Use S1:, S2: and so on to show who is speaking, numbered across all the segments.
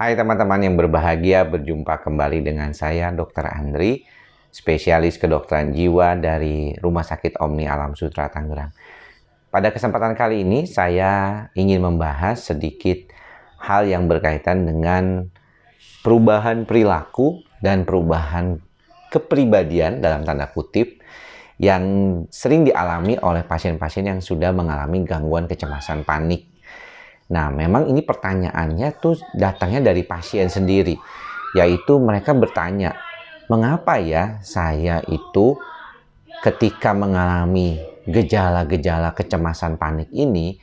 S1: Hai teman-teman yang berbahagia, berjumpa kembali dengan saya Dr. Andri, spesialis kedokteran jiwa dari Rumah Sakit Omni Alam Sutera Tangerang. Pada kesempatan kali ini saya ingin membahas sedikit hal yang berkaitan dengan perubahan perilaku dan perubahan kepribadian dalam tanda kutip yang sering dialami oleh pasien-pasien yang sudah mengalami gangguan kecemasan panik. Nah, memang ini pertanyaannya tuh datangnya dari pasien sendiri, yaitu mereka bertanya, mengapa ya saya itu ketika mengalami gejala-gejala kecemasan panik ini,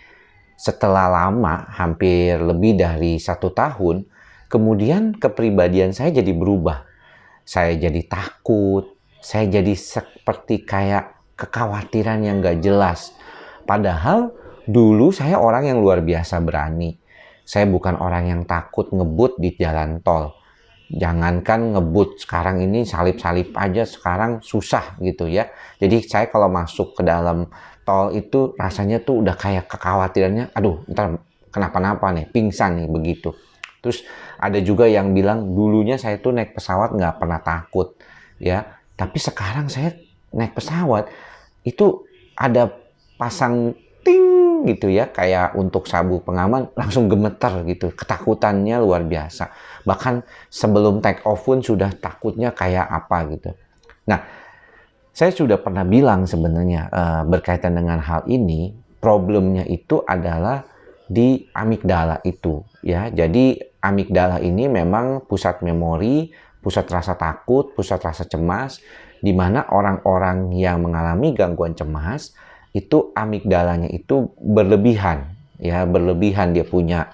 S1: setelah lama, hampir lebih dari 1 tahun, kemudian kepribadian saya jadi berubah. Saya jadi takut, saya jadi seperti kayak kekhawatiran yang gak jelas. Padahal dulu saya orang yang luar biasa berani. Saya bukan orang yang takut ngebut di jalan tol. Jangankan ngebut, sekarang ini salip-salip aja sekarang susah gitu ya. Jadi saya kalau masuk ke dalam tol itu rasanya tuh udah kayak kekhawatirannya, aduh ntar kenapa-napa nih, pingsan nih begitu. Terus ada juga yang bilang dulunya saya tuh naik pesawat nggak pernah takut ya. Tapi sekarang saya naik pesawat itu ada pasang ting gitu ya, kayak untuk sabuk pengaman langsung gemeter gitu, ketakutannya luar biasa. Bahkan sebelum take off pun sudah takutnya kayak apa gitu. Nah, saya sudah pernah bilang sebenarnya berkaitan dengan hal ini, problemnya itu adalah di amigdala itu ya. Jadi amigdala ini memang pusat memori, pusat rasa takut, pusat rasa cemas, di mana orang-orang yang mengalami gangguan cemas itu amigdalanya itu berlebihan ya, berlebihan dia punya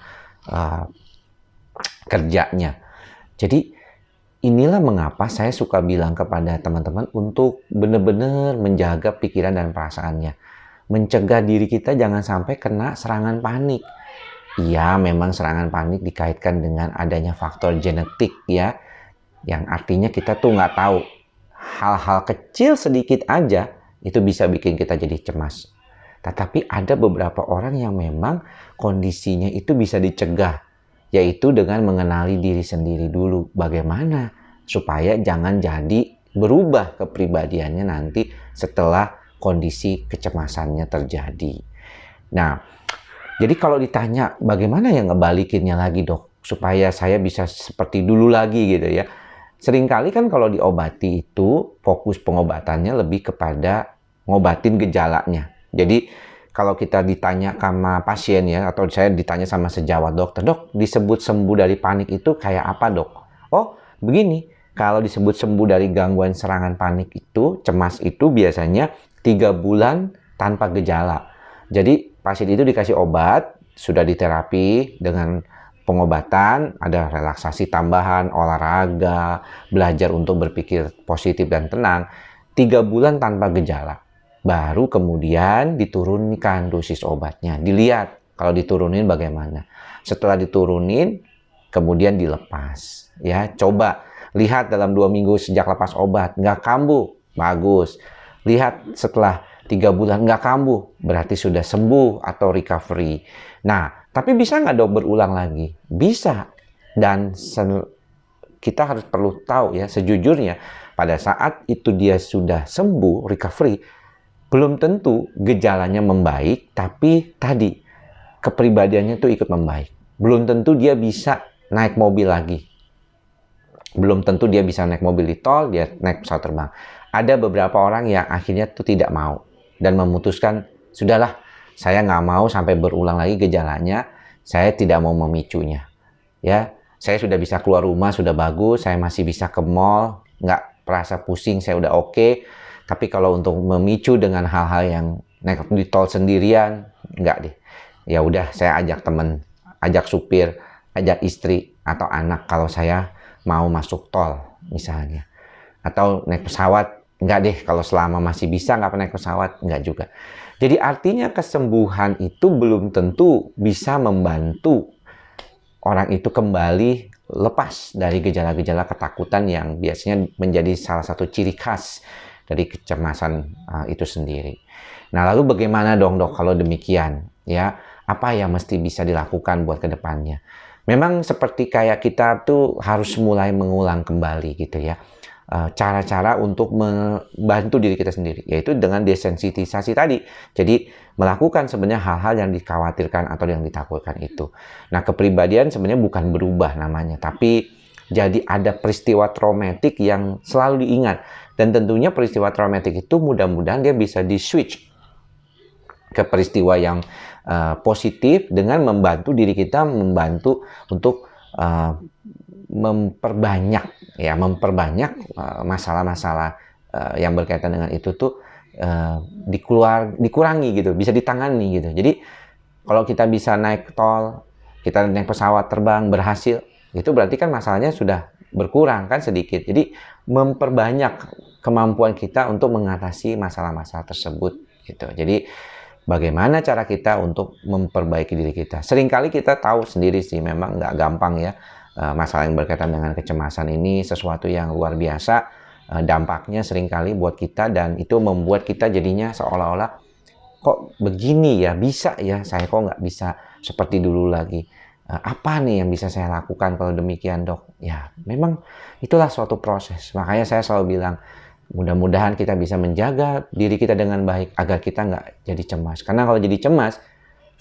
S1: kerjanya. Jadi inilah mengapa saya suka bilang kepada teman-teman untuk benar-benar menjaga pikiran dan perasaannya, mencegah diri kita jangan sampai kena serangan panik. Iya, memang serangan panik dikaitkan dengan adanya faktor genetik ya, yang artinya kita tuh nggak tahu hal-hal kecil sedikit aja itu bisa bikin kita jadi cemas. Tetapi ada beberapa orang yang memang kondisinya itu bisa dicegah, yaitu dengan mengenali diri sendiri dulu. Bagaimana supaya jangan jadi berubah kepribadiannya nanti setelah kondisi kecemasannya terjadi. Nah, jadi kalau ditanya bagaimana yang ngebalikinnya lagi dok, supaya saya bisa seperti dulu lagi gitu ya. Seringkali kan kalau diobati itu fokus pengobatannya lebih kepada ngobatin gejalanya. Jadi kalau kita ditanya sama pasien ya, atau saya ditanya sama sejawat dokter, dok disebut sembuh dari panik itu kayak apa dok? Oh begini, kalau disebut sembuh dari gangguan serangan panik itu, cemas itu biasanya 3 bulan tanpa gejala. Jadi pasien itu dikasih obat, sudah diterapi dengan pengobatan, ada relaksasi tambahan, olahraga, belajar untuk berpikir positif dan tenang, 3 bulan tanpa gejala. Baru kemudian diturunkan dosis obatnya. Dilihat kalau diturunin bagaimana. Setelah diturunin, kemudian dilepas. Ya, coba lihat dalam 2 minggu sejak lepas obat, nggak kambuh, bagus. Lihat setelah 3 bulan nggak kambuh, berarti sudah sembuh atau recovery. Nah, tapi bisa nggak dok berulang lagi? Bisa. Dan kita harus perlu tahu ya, sejujurnya pada saat itu dia sudah sembuh, recovery, belum tentu gejalanya membaik, tapi tadi kepribadiannya itu ikut membaik. Belum tentu dia bisa naik mobil lagi. Belum tentu dia bisa naik mobil di tol, dia naik pesawat terbang. Ada beberapa orang yang akhirnya tuh tidak mau dan memutuskan, sudahlah, saya nggak mau sampai berulang lagi gejalanya, saya tidak mau memicunya. Ya, saya sudah bisa keluar rumah, sudah bagus, saya masih bisa ke mall, nggak merasa pusing, saya udah oke. Tapi kalau untuk memicu dengan hal-hal yang naik di tol sendirian, nggak deh. Ya udah, saya ajak temen, ajak supir, ajak istri atau anak kalau saya mau masuk tol misalnya. Atau naik pesawat, nggak deh, kalau selama masih bisa nggak naik pesawat, nggak juga. Jadi artinya kesembuhan itu belum tentu bisa membantu orang itu kembali lepas dari gejala-gejala ketakutan yang biasanya menjadi salah satu ciri khas dari kecemasan itu sendiri. Nah, lalu bagaimana dong dok kalau demikian? Ya, apa yang mesti bisa dilakukan buat kedepannya? Memang seperti kayak kita tuh harus mulai mengulang kembali gitu ya. Cara-cara untuk membantu diri kita sendiri, yaitu dengan desensitisasi tadi. Jadi melakukan sebenarnya hal-hal yang dikhawatirkan atau yang ditakutkan itu. Nah, kepribadian sebenarnya bukan berubah namanya, tapi jadi ada peristiwa traumatik yang selalu diingat. Dan tentunya peristiwa traumatik itu mudah-mudahan dia bisa di-switch ke peristiwa yang positif dengan membantu diri kita, membantu untuk memperbanyak masalah-masalah yang berkaitan dengan itu tuh dikurangi gitu, bisa ditangani gitu. Jadi kalau kita bisa naik tol, kita naik pesawat terbang berhasil, itu berarti kan masalahnya sudah berkurang kan sedikit. Jadi memperbanyak kemampuan kita untuk mengatasi masalah-masalah tersebut gitu. Jadi bagaimana cara kita untuk memperbaiki diri kita? Seringkali kita tahu sendiri sih, memang nggak gampang ya. Masalah yang berkaitan dengan kecemasan ini sesuatu yang luar biasa. Dampaknya seringkali buat kita, dan itu membuat kita jadinya seolah-olah kok begini ya, bisa ya, saya kok nggak bisa seperti dulu lagi. Apa nih yang bisa saya lakukan kalau demikian, dok? Ya, memang itulah suatu proses. Makanya saya selalu bilang, mudah-mudahan kita bisa menjaga diri kita dengan baik agar kita nggak jadi cemas. Karena kalau jadi cemas,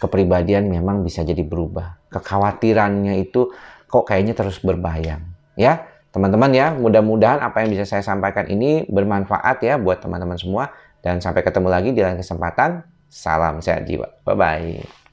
S1: kepribadian memang bisa jadi berubah. Kekhawatirannya itu kok kayaknya terus berbayang. Ya, teman-teman ya, mudah-mudahan apa yang bisa saya sampaikan ini bermanfaat ya buat teman-teman semua. Dan sampai ketemu lagi di lain kesempatan. Salam sehat jiwa. Bye-bye.